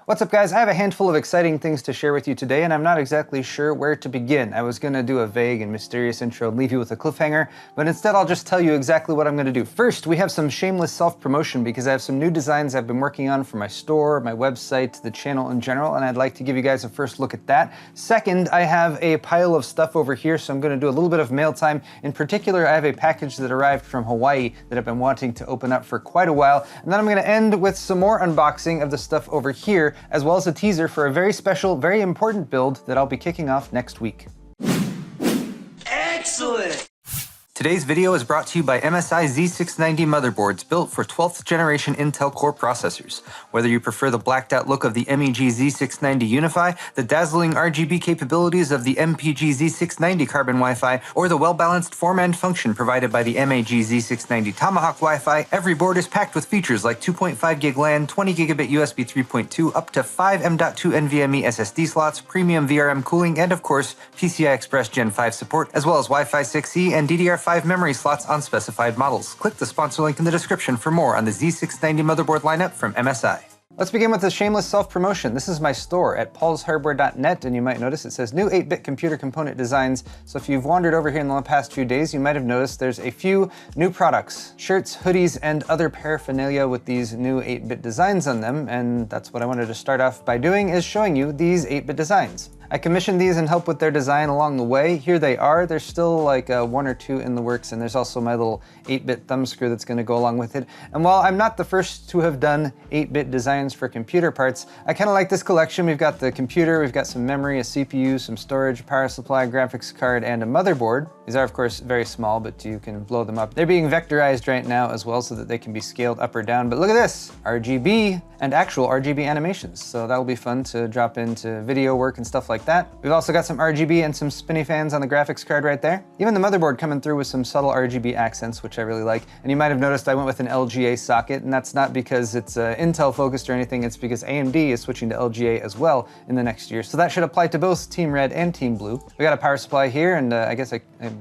What's up guys? I have a handful of exciting things to share with you today and I'm not exactly sure where to begin. I was gonna do a vague and mysterious intro and leave you with a cliffhanger, but instead I'll just tell you exactly what I'm gonna do. First, we have some shameless self-promotion because I have some new designs I've been working on for my store, my website, the channel in general, and I'd like to give you guys a first look at that. Second, I have a pile of stuff over here, so I'm gonna do a little bit of mail time. In particular, I have a package that arrived from Hawaii that I've been wanting to open up for quite a while. And then I'm gonna end with some more unboxing of the stuff over here, as well as a teaser for a very special, very important build that I'll be kicking off next week. Excellent! Today's video is brought to you by MSI Z690 motherboards built for 12th generation Intel Core processors. Whether you prefer the blacked out look of the MEG Z690 Unify, the dazzling RGB capabilities of the MPG Z690 Carbon Wi-Fi, or the well-balanced form and function provided by the MAG Z690 Tomahawk Wi-Fi, every board is packed with features like 2.5 gig LAN, 20 gigabit USB 3.2, up to 5 M.2 NVMe SSD slots, premium VRM cooling, and of course, PCI Express Gen 5 support, as well as Wi-Fi 6E and DDR5 memory slots on specified models. Click the sponsor link in the description for more on the Z690 motherboard lineup from MSI. Let's begin with a shameless self-promotion. This is my store at paulshardware.net, and you might notice it says new 8-bit computer component designs. So if you've wandered over here in the past few days, you might have noticed there's a few new products, shirts, hoodies, and other paraphernalia with these new 8-bit designs on them. And that's what I wanted to start off by doing, is showing you these 8-bit designs. I commissioned these and helped with their design along the way. Here they are. There's still like one or two in the works, and there's also my little 8-bit thumb screw that's gonna go along with it. And while I'm not the first to have done 8-bit designs for computer parts, I kinda like this collection. We've got the computer, we've got some memory, a CPU, some storage, power supply, graphics card, and a motherboard. These are of course very small, but you can blow them up. They're being vectorized right now as well so that they can be scaled up or down. But look at this, RGB and actual RGB animations. So that'll be fun to drop into video work and stuff like that. We've also got some RGB and some spinny fans on the graphics card right there. Even the motherboard coming through with some subtle RGB accents, which I really like. And you might have noticed I went with an LGA socket, and that's not because it's Intel focused or anything, it's because AMD is switching to LGA as well in the next year. So that should apply to both Team Red and Team Blue. We got a power supply here, and I guess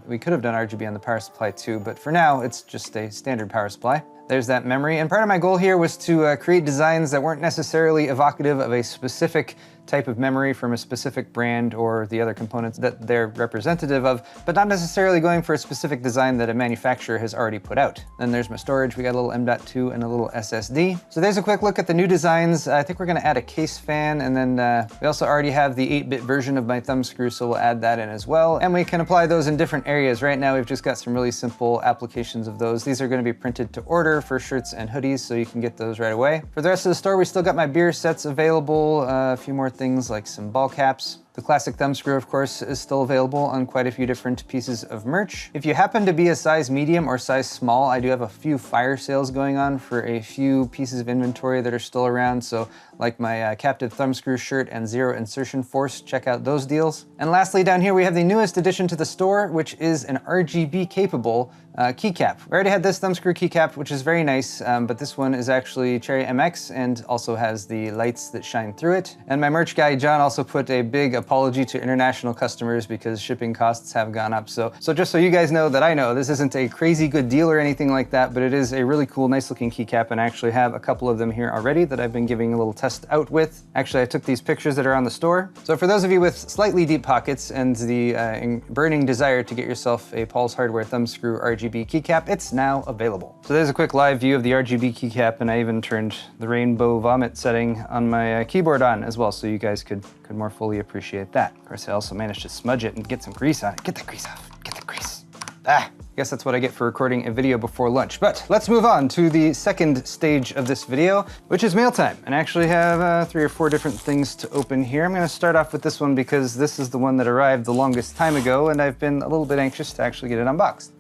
we could have done RGB on the power supply too, but for now it's just a standard power supply. There's that memory, and part of my goal here was to create designs that weren't necessarily evocative of a specific type of memory from a specific brand or the other components that they're representative of, but not necessarily going for a specific design that a manufacturer has already put out. Then there's my storage. We got a little M.2 and a little SSD. So there's a quick look at the new designs. I think we're gonna add a case fan, and then we also already have the 8-bit version of my thumb screw, so we'll add that in as well. And we can apply those in different areas. Right now we've just got some really simple applications of those. These are gonna be printed to order for shirts and hoodies, so you can get those right away. For the rest of the store, we still got my beer sets available, a few more things like some ball caps. The classic thumb screw, of course, is still available on quite a few different pieces of merch. If you happen to be a size medium or size small, I do have a few fire sales going on for a few pieces of inventory that are still around. So like my captive thumb screw shirt and zero insertion force, check out those deals. And lastly, down here we have the newest addition to the store, which is an RGB capable keycap. We already had this thumb screw keycap, which is very nice, but this one is actually Cherry MX and also has the lights that shine through it. And my merch guy, John, also put a big apology to international customers because shipping costs have gone up. So just so you guys know that I know, this isn't a crazy good deal or anything like that, but it is a really cool, nice looking keycap, and I actually have a couple of them here already that I've been giving a little test out with. Actually, I took these pictures that are on the store. So for those of you with slightly deep pockets and the burning desire to get yourself a Paul's Hardware thumb screw RGB keycap, it's now available. So there's a quick live view of the RGB keycap, and I even turned the rainbow vomit setting on my keyboard on as well, so you guys could more fully appreciate that. Of course, I also managed to smudge it and get some grease on it. Get the grease off, get the grease. I guess that's what I get for recording a video before lunch. But let's move on to the second stage of this video, which is mail time. And I actually have 3 or 4 different things to open here. I'm gonna start off with this one because this is the one that arrived the longest time ago, and I've been a little bit anxious to actually get it unboxed.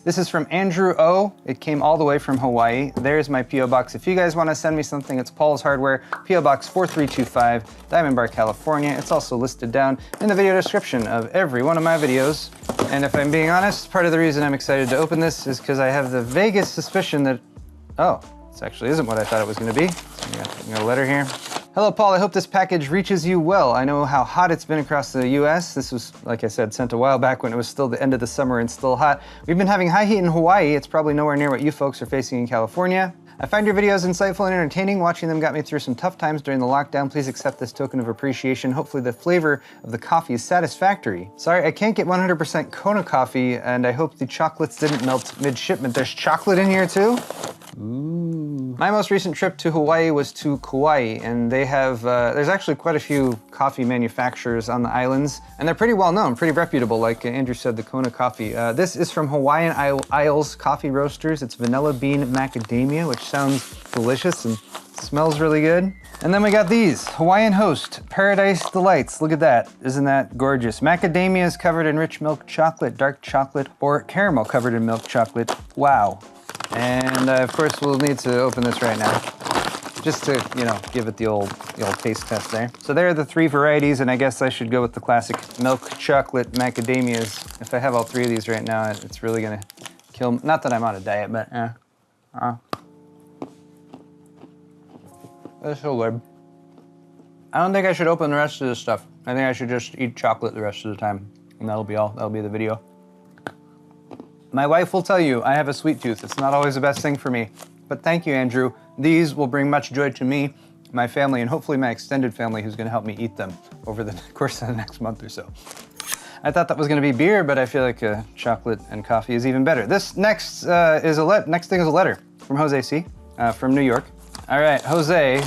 This is from Andrew O. It came all the way from Hawaii. There's my P.O. Box. If you guys want to send me something, it's Paul's Hardware, P.O. Box 4325, Diamond Bar, California. It's also listed down in the video description of every one of my videos. And if I'm being honest, part of the reason I'm excited to open this is because I have the vaguest suspicion that, oh, this actually isn't what I thought it was going to be. So we got a letter here. Hello, Paul. I hope this package reaches you well. I know how hot it's been across the US. This was, like I said, sent a while back when it was still the end of the summer and still hot. We've been having high heat in Hawaii. It's probably nowhere near what you folks are facing in California. I find your videos insightful and entertaining. Watching them got me through some tough times during the lockdown. Please accept this token of appreciation. Hopefully the flavor of the coffee is satisfactory. Sorry, I can't get 100% Kona coffee, and I hope the chocolates didn't melt mid-shipment. There's chocolate in here too? Ooh. My most recent trip to Hawaii was to Kauai, and they have, there's actually quite a few coffee manufacturers on the islands, and they're pretty well known, pretty reputable, like Andrew said, the Kona coffee. This is from Hawaiian Isles Coffee Roasters. It's vanilla bean macadamia, which sounds delicious and smells really good. And then we got these, Hawaiian Host Paradise Delights. Look at that, isn't that gorgeous? Macadamia is covered in rich milk chocolate, dark chocolate, or caramel covered in milk chocolate. Wow. And of course we'll need to open this right now, just to, you know, give it the old taste test there. So there are the 3 varieties, and I guess I should go with the classic milk chocolate macadamias. If I have all 3 of these right now, it's really gonna kill me. Not that I'm on a diet, but That's so good. I don't think I should open the rest of this stuff. I think I should just eat chocolate the rest of the time, and that'll be all. That'll be the video. My wife will tell you I have a sweet tooth. It's not always the best thing for me, but thank you, Andrew. These will bring much joy to me, my family, and hopefully my extended family who's gonna help me eat them over the course of the next month or so. I thought that was gonna be beer, but I feel like chocolate and coffee is even better. This next thing is a letter from Jose C. From New York. All right, Jose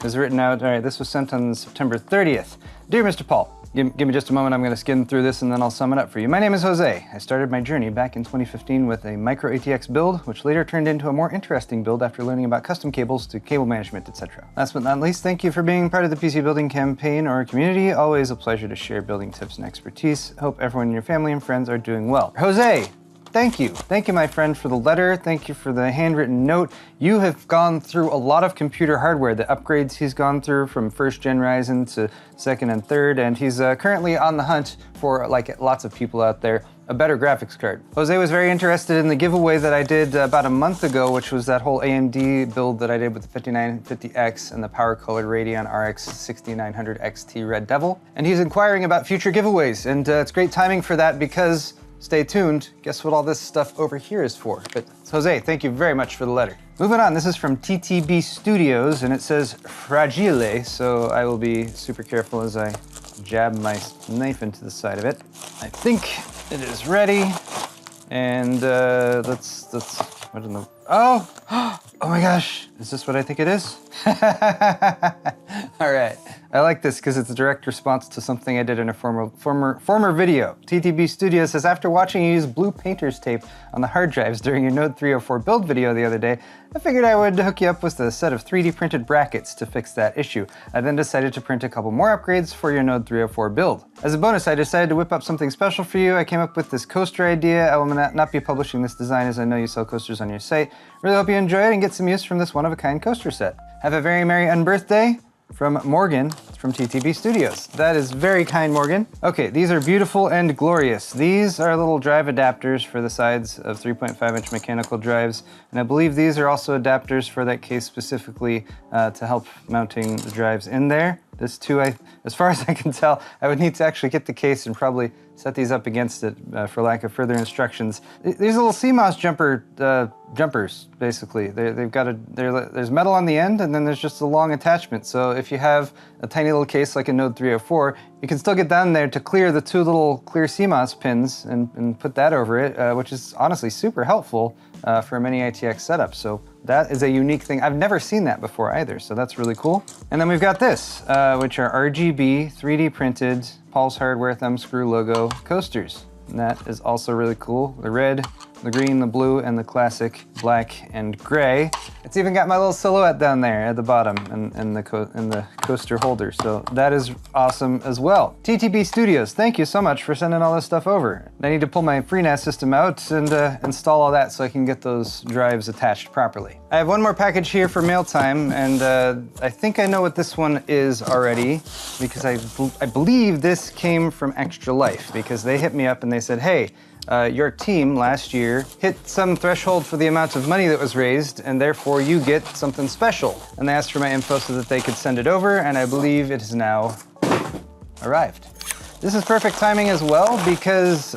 has written out, all right, this was sent on September 30th. Dear Mr. Paul, give me just a moment, I'm gonna skim through this and then I'll sum it up for you. My name is Jose. I started my journey back in 2015 with a micro ATX build, which later turned into a more interesting build after learning about custom cables to cable management, etc. Last but not least, thank you for being part of the PC building campaign or community. Always a pleasure to share building tips and expertise. Hope everyone in your family and friends are doing well. Jose, thank you. Thank you, my friend, for the letter. Thank you for the handwritten note. You have gone through a lot of computer hardware, the upgrades he's gone through from 1st gen Ryzen to 2nd and 3rd, and he's currently on the hunt for, like lots of people out there, a better graphics card. Jose was very interested in the giveaway that I did about a month ago, which was that whole AMD build that I did with the 5950X and the power colored Radeon RX 6900 XT Red Devil. And he's inquiring about future giveaways, and it's great timing for that because, stay tuned, guess what all this stuff over here is for. But Jose, thank you very much for the letter. Moving on, this is from TTB Studios, and it says fragile, so I will be super careful as I jab my knife into the side of it. I think it is ready, and let's, what in the, oh my gosh, is this what I think it is? All right, I like this because it's a direct response to something I did in a former video. TTB Studios says, after watching you use blue painter's tape on the hard drives during your Node 304 build video the other day, I figured I would hook you up with a set of 3D printed brackets to fix that issue. I then decided to print a couple more upgrades for your Node 304 build. As a bonus, I decided to whip up something special for you. I came up with this coaster idea. I will not be publishing this design as I know you sell coasters on your site. Really hope you enjoy it and get some use from this one-of-a-kind coaster set. Have a very merry unbirthday. From Morgan from TTB Studios. That is very kind, Morgan. Okay, these are beautiful and glorious. These are little drive adapters for the sides of 3.5-inch mechanical drives, and I believe these are also adapters for that case specifically to help mounting the drives in there. This too, as far as I can tell, I would need to actually get the case and probably set these up against it for lack of further instructions. These little CMOS jumpers, basically. There's metal on the end, and then there's just a long attachment. So if you have a tiny little case like a Node 304, you can still get down there to clear the 2 little clear CMOS pins and put that over it, which is honestly super helpful for many ITX setups. So that is a unique thing. I've never seen that before either, so that's really cool. And then we've got this, which are RGB 3D printed Pulse Hardware thumb screw logo coasters. And that is also really cool. The red, the green, the blue, and the classic black and gray. It's even got my little silhouette down there at the bottom in the coaster holder. So that is awesome as well. TTB Studios, thank you so much for sending all this stuff over. I need to pull my FreeNAS system out and install all that so I can get those drives attached properly. I have one more package here for mail time, and I think I know what this one is already because I believe this came from Extra Life because they hit me up and they said, hey, your team last year hit some threshold for the amount of money that was raised, and therefore you get something special. And they asked for my info so that they could send it over, and I believe it has now arrived. This is perfect timing as well because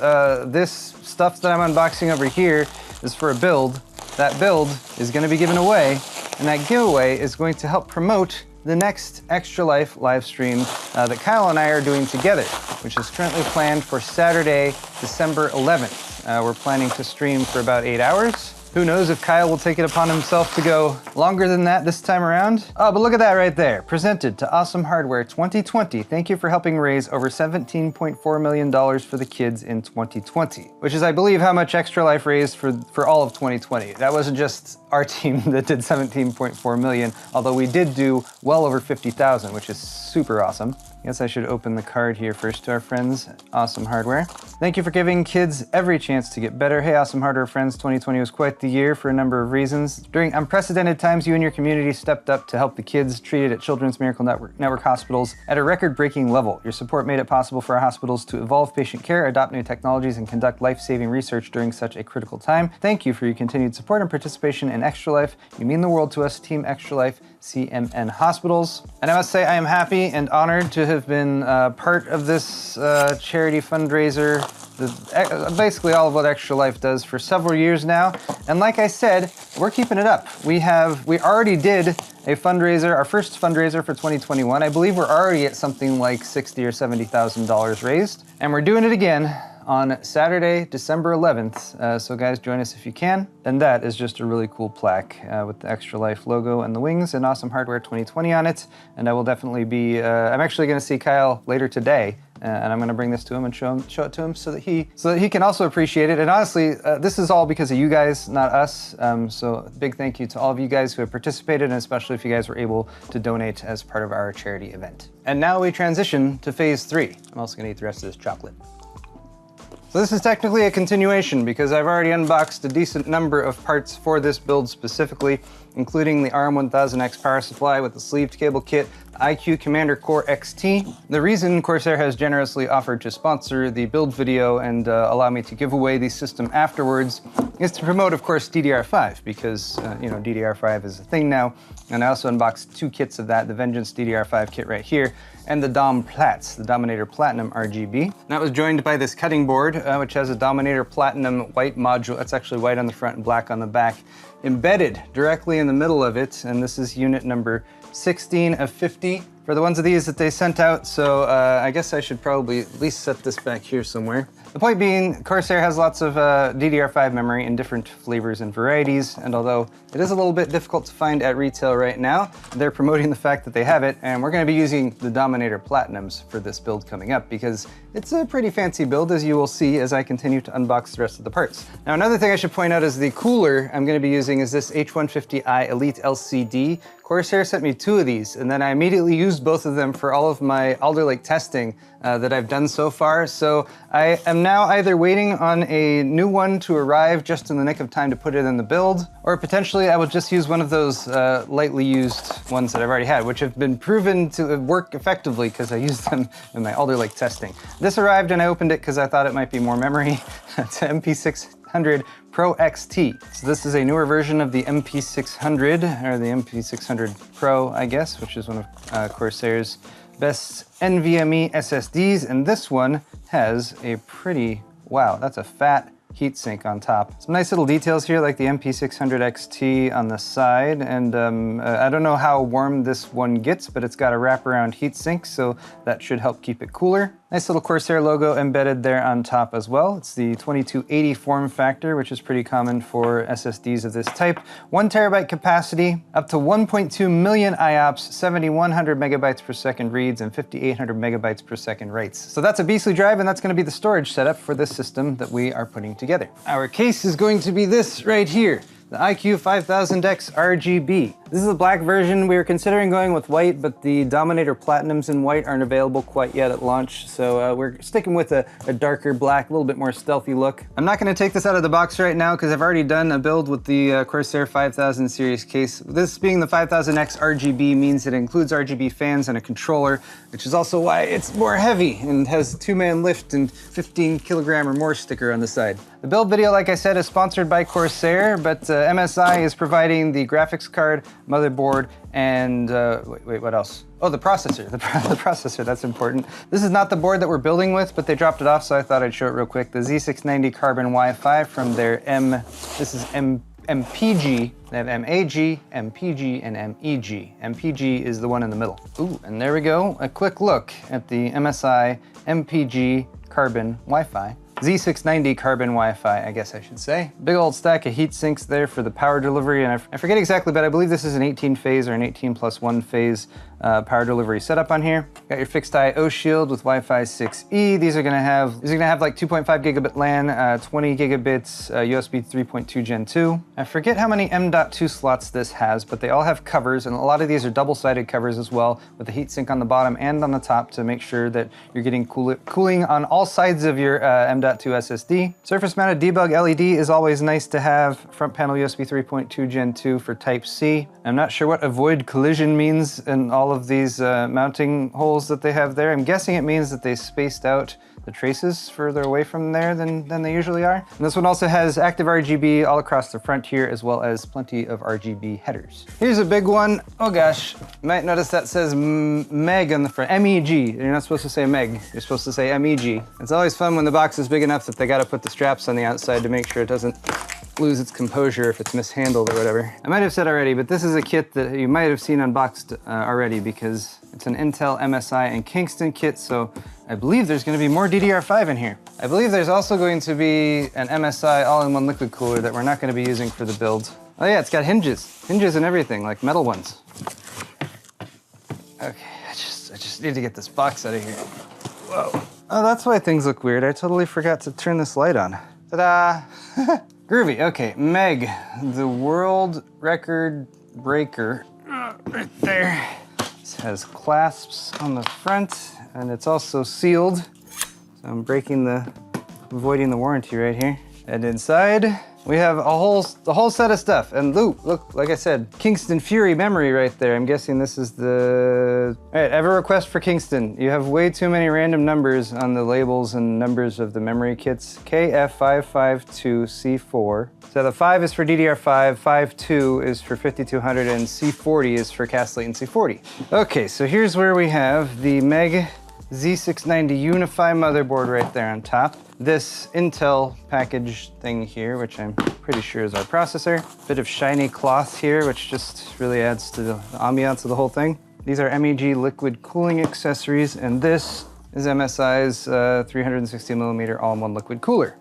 this stuff that I'm unboxing over here is for a build. That build is going to be given away and that giveaway is going to help promote the next Extra Life live stream that Kyle and I are doing together, which is currently planned for Saturday, December 11th. We're planning to stream for about 8 hours. Who knows if Kyle will take it upon himself to go longer than that this time around. Oh, but look at that right there. Presented to Awesome Hardware 2020. Thank you for helping raise over $17.4 million for the kids in 2020, which is, I believe, how much Extra Life raised for all of 2020. That wasn't just our team that did 17.4 million, although we did do well over 50,000, which is super awesome. I guess I should open the card here first to our friends, Awesome Hardware. Thank you for giving kids every chance to get better. Hey, Awesome Hardware friends, 2020 was quite the year for a number of reasons. During unprecedented times, you and your community stepped up to help the kids treated at Children's Miracle Network hospitals at a record-breaking level. Your support made it possible for our hospitals to evolve patient care, adopt new technologies, and conduct life-saving research during such a critical time. Thank you for your continued support and participation in Extra Life. You mean the world to us, Team Extra Life, CMN Hospitals. And I must say I am happy and honored to have been part of this charity fundraiser, basically all of what Extra Life does for several years now. And like I said, we're keeping it up. We already did a fundraiser, our first fundraiser for 2021. I believe we're already at something like $60,000 or $70,000 raised. And we're doing it again on Saturday, December 11th. So guys, join us if you can. And that is just a really cool plaque with the Extra Life logo and the wings and Awesome Hardware 2020 on it. And I will definitely be, I'm actually gonna see Kyle later today. And I'm gonna bring this to him and show it to him so that he can also appreciate it. And honestly, this is all because of you guys, not us. So big thank you to all of you guys who have participated, and especially if you guys were able to donate as part of our charity event. And now we transition to phase 3. I'm also gonna eat the rest of this chocolate. So this is technically a continuation because I've already unboxed a decent number of parts for this build specifically, including the RM1000X power supply with the sleeved cable kit, the IQ Commander Core XT. The reason Corsair has generously offered to sponsor the build video and allow me to give away the system afterwards is to promote, of course, DDR5 because, you know, DDR5 is a thing now. And I also unboxed 2 kits of that, the Vengeance DDR5 kit right here, and the Dom Plats, the Dominator Platinum RGB. And that was joined by this cutting board, which has a Dominator Platinum white module. That's actually white on the front and black on the back, embedded directly in the middle of it. And this is unit number 16 of 50 for the ones of these that they sent out. So I guess I should probably at least set this back here somewhere. The point being, Corsair has lots of DDR5 memory in different flavors and varieties, and although it is a little bit difficult to find at retail right now, they're promoting the fact that they have it, and we're gonna be using the Dominator Platinums for this build coming up because it's a pretty fancy build, as you will see as I continue to unbox the rest of the parts. Now, another thing I should point out is the cooler I'm gonna be using is this H150i Elite LCD. Corsair sent me 2 of these, and then I immediately used both of them for all of my Alder Lake testing that I've done so far. So I am now either waiting on a new one to arrive just in the nick of time to put it in the build, or potentially I will just use one of those lightly used ones that I've already had, which have been proven to work effectively because I used them in my Alder Lake testing. This arrived and I opened it because I thought it might be more memory. It's an MP600 Pro XT. So this is a newer version of the MP600, or the MP600 Pro, I guess, which is one of Corsair's best NVMe SSDs, and this one has a pretty, wow, that's a fat heatsink on top. Some nice little details here, like the MP600 XT on the side, and I don't know how warm this one gets, but it's got a wraparound heatsink, so that should help keep it cooler. Nice little Corsair logo embedded there on top as well. It's the 2280 form factor, which is pretty common for SSDs of this type. 1 terabyte capacity, up to 1.2 million IOPS, 7100 megabytes per second reads, and 5800 megabytes per second writes. So that's a beastly drive, and that's gonna be the storage setup for this system that we are putting together. Our case is going to be this right here, the IQ 5000X RGB. This is a black version. We were considering going with white, but the Dominator Platinums in white aren't available quite yet at launch, so we're sticking with a darker black, a little bit more stealthy look. I'm not gonna take this out of the box right now because I've already done a build with the Corsair 5000 series case. This being the 5000X RGB means it includes RGB fans and a controller, which is also why it's more heavy and has 2-man lift and 15 kilogram or more sticker on the side. The build video, like I said, is sponsored by Corsair, but MSI is providing the graphics card, motherboard, and wait, what else? Oh, the processor, the processor, that's important. This is not the board that we're building with, but they dropped it off, so I thought I'd show it real quick. The Z690 Carbon Wi-Fi from their this is MPG, they have MAG, MPG, and MEG. MPG is the one in the middle. Ooh, and there we go. A quick look at the MSI MPG carbon Wi-Fi. Z690 carbon Wi-Fi, I guess I should say. Big old stack of heat sinks there for the power delivery, and I forget exactly, but I believe this is an 18 phase or an 18 plus 1 phase power delivery setup on here. Got your fixed I/O shield with Wi-Fi 6E. These are gonna have like 2.5 gigabit LAN, 20 gigabits USB 3.2 Gen 2. I forget how many M.2 slots this has, but they all have covers, and a lot of these are double-sided covers as well, with the heatsink on the bottom and on the top to make sure that you're getting cooling on all sides of your M.2 SSD. Surface-mounted debug LED is always nice to have. Front panel USB 3.2 Gen 2 for Type-C. I'm not sure what avoid collision means in all of these mounting holes that they have there. I'm guessing it means that they spaced out the traces further away from there than they usually are. And this one also has active RGB all across the front here, as well as plenty of RGB headers. Here's a big one. Oh gosh, you might notice that says MEG on the front, MEG. You're not supposed to say MEG, you're supposed to say MEG. It's always fun when the box is big enough that they gotta put the straps on the outside to make sure it doesn't lose its composure if it's mishandled or whatever. I might have said already, but this is a kit that you might have seen unboxed already, because it's an Intel, MSI, and Kingston kit, so I believe there's gonna be more DDR5 in here. I believe there's also going to be an MSI all-in-one liquid cooler that we're not gonna be using for the build. Oh yeah, it's got hinges and everything, like metal ones. Okay, I just need to get this box out of here. Whoa. Oh, that's why things look weird. I totally forgot to turn this light on. Ta-da! Groovy, okay, MEG, the world record breaker, right there. This has clasps on the front, and it's also sealed. So I'm avoiding the warranty right here. And inside, we have a whole set of stuff. And look, like I said, Kingston Fury memory right there. I'm guessing this is the... All right, I have a request for Kingston. You have way too many random numbers on the labels and numbers of the memory kits. KF552C4. So the 5 is for DDR5, 52 is for 5200, and C40 is for cast latency 40. Okay, so here's where we have the MEG Z690 Unify motherboard right there on top. This Intel package thing here, which I'm pretty sure is our processor. Bit of shiny cloth here, which just really adds to the ambiance of the whole thing. These are MEG liquid cooling accessories, and this is MSI's 360mm all-in-one liquid cooler.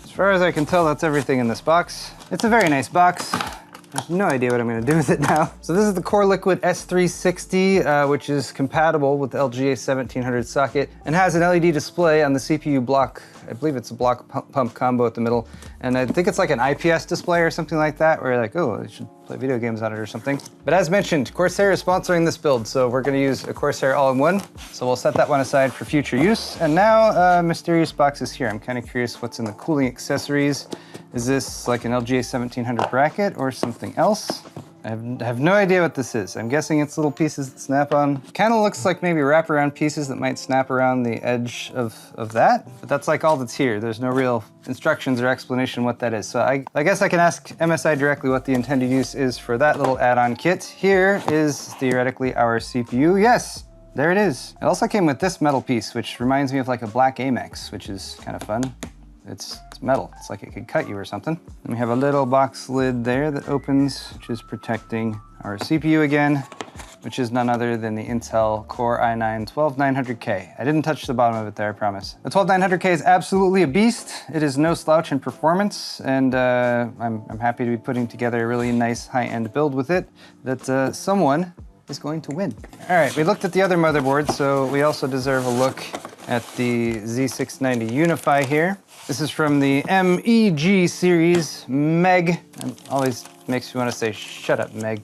As far as I can tell, that's everything in this box. It's a very nice box. I have no idea what I'm gonna do with it now. So this is the Core Liquid S360, which is compatible with the LGA 1700 socket and has an LED display on the CPU block. I believe it's a block pump combo at the middle. And I think it's like an IPS display or something like that, where you're like, oh, I should play video games on it or something. But as mentioned, Corsair is sponsoring this build, so we're gonna use a Corsair all-in-one. So we'll set that one aside for future use. And now, mysterious box is here. I'm kind of curious what's in the cooling accessories. Is this like an LGA 1700 bracket or something else? I have no idea what this is. I'm guessing it's little pieces that snap on. Kind of looks like maybe wraparound pieces that might snap around the edge of that, but that's like all that's here. There's no real instructions or explanation what that is. So I guess I can ask MSI directly what the intended use is for that little add-on kit. Here is theoretically our CPU. Yes, there it is. It also came with this metal piece, which reminds me of like a black Amex, which is kind of fun. It's metal. It's like it could cut you or something. And we have a little box lid there that opens, which is protecting our CPU again, which is none other than the Intel Core i9 12900K. I didn't touch the bottom of it there, I promise. The 12900K is absolutely a beast. It is no slouch in performance, and I'm happy to be putting together a really nice high-end build with it that someone is going to win. All right, we looked at the other motherboard, so we also deserve a look at the Z690 Unify here. This is from the MEG series, MEG. It always makes me want to say, shut up, Meg.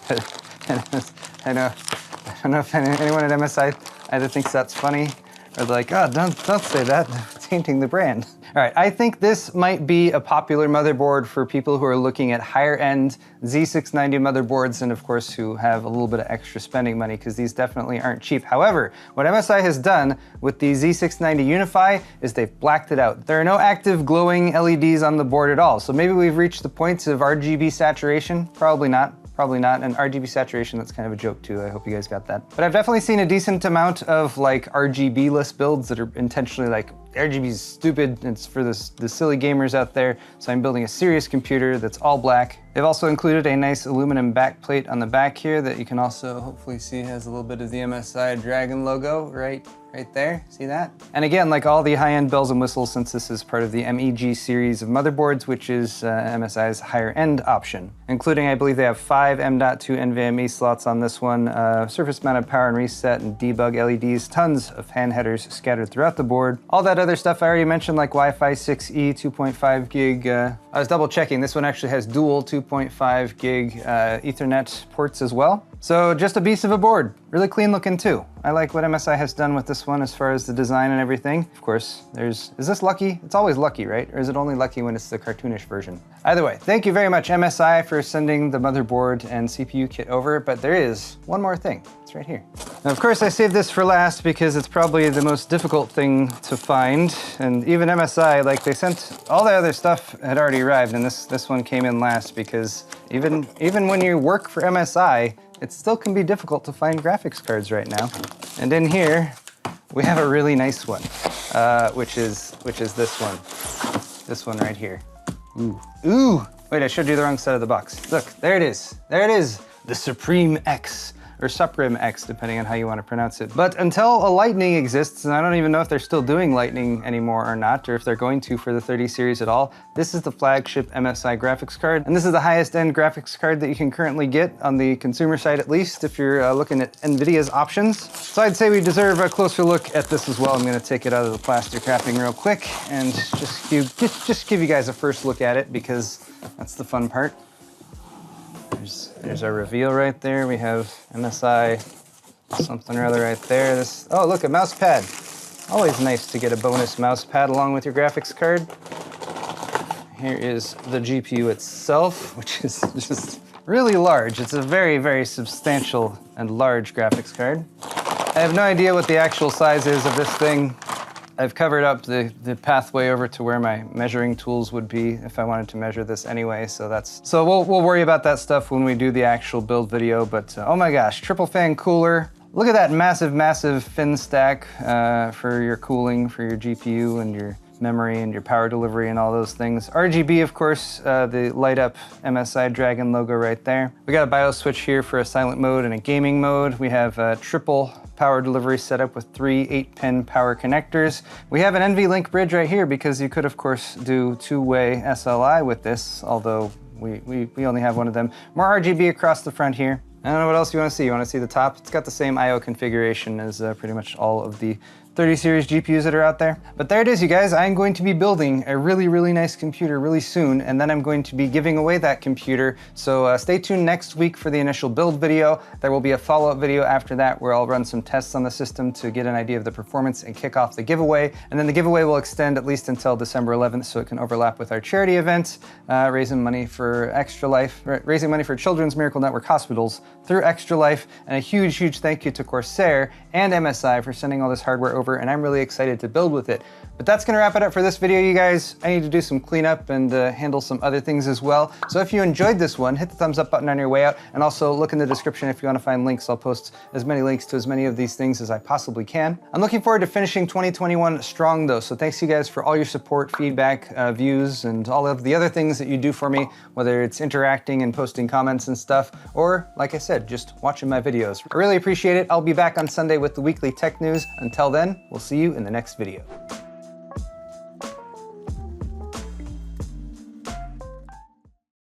I don't know if anyone at MSI either thinks that's funny or they're like, oh, don't say that, tainting the brand. All right, I think this might be a popular motherboard for people who are looking at higher end Z690 motherboards and of course who have a little bit of extra spending money, because these definitely aren't cheap. However, what MSI has done with the Z690 Unify is they've blacked it out. There are no active glowing LEDs on the board at all. So maybe we've reached the point of RGB saturation, probably not. Probably not, and RGB saturation, that's kind of a joke too. I hope you guys got that. But I've definitely seen a decent amount of like RGB-less builds that are intentionally like RGB is stupid. It's for the silly gamers out there. So I'm building a serious computer that's all black. They've also included a nice aluminum backplate on the back here that you can also hopefully see has a little bit of the MSI Dragon logo right there. See that? And again, like all the high-end bells and whistles, since this is part of the MEG series of motherboards, which is MSI's higher-end option, including, I believe they have 5 M.2 NVMe slots on this one, surface-mounted power and reset and debug LEDs, tons of fan headers scattered throughout the board. All that other stuff I already mentioned, like Wi-Fi 6E, 2.5 gig. I was double-checking. This one actually has dual 2.5 gig Ethernet ports as well. So just a beast of a board. Really clean looking too. I like what MSI has done with this one as far as the design and everything. Of course, is this lucky? It's always lucky, right? Or is it only lucky when it's the cartoonish version? Either way, thank you very much MSI for sending the motherboard and CPU kit over, but there is one more thing. It's right here. Now, of course, I saved this for last because it's probably the most difficult thing to find. And even MSI, like they sent, all the other stuff had already arrived, and this one came in last because even when you work for MSI, it still can be difficult to find graphics cards right now. And in here, we have a really nice one, which is this one. This one right here. Ooh. Wait, I showed you the wrong side of the box. Look, there it is. There it is. The Supreme X, or Supreme X, depending on how you want to pronounce it. But until a Lightning exists, and I don't even know if they're still doing Lightning anymore or not, or if they're going to for the 30 series at all, this is the flagship MSI graphics card. And this is the highest end graphics card that you can currently get on the consumer side, at least, if you're looking at NVIDIA's options. So I'd say we deserve a closer look at this as well. I'm gonna take it out of the plastic wrapping real quick and just give you guys a first look at it, because that's the fun part. There's our reveal right there. We have MSI something or other right there. Oh, look, a mouse pad. Always nice to get a bonus mouse pad along with your graphics card. Here is the GPU itself, which is just really large. It's a very, very substantial and large graphics card. I have no idea what the actual size is of this thing. I've covered up the pathway over to where my measuring tools would be if I wanted to measure this anyway, so we'll worry about that stuff when we do the actual build video. But oh my gosh, triple fan cooler. Look at that massive fin stack for your cooling, for your GPU and your memory and your power delivery and all those things. RGB, of course, the light up MSI Dragon logo right there. We got a BIOS switch here for a silent mode and a gaming mode. We have a triple power delivery setup with 3 8-pin power connectors. We have an NVLink bridge right here because you could, of course, do two-way SLI with this, although we only have one of them. More RGB across the front here. I don't know what else you want to see. You want to see the top? It's got the same I/O configuration as pretty much all of the 30 series GPUs that are out there. But there it is, you guys. I'm going to be building a really, really nice computer really soon, and then I'm going to be giving away that computer. So stay tuned next week for the initial build video. There will be a follow-up video after that where I'll run some tests on the system to get an idea of the performance and kick off the giveaway. And then the giveaway will extend at least until December 11th, so it can overlap with our charity event, raising money for Extra Life, raising money for Children's Miracle Network hospitals through Extra Life. And a huge, huge thank you to Corsair and MSI for sending all this hardware over, and I'm really excited to build with it. But that's gonna wrap it up for this video, you guys. I need to do some cleanup and handle some other things as well. So if you enjoyed this one, hit the thumbs up button on your way out, and also look in the description if you wanna find links. I'll post as many links to as many of these things as I possibly can. I'm looking forward to finishing 2021 strong though, so thanks you guys for all your support, feedback, views, and all of the other things that you do for me, whether it's interacting and posting comments and stuff, or like I said, just watching my videos. I really appreciate it. I'll be back on Sunday with the weekly tech news. Until then, we'll see you in the next video.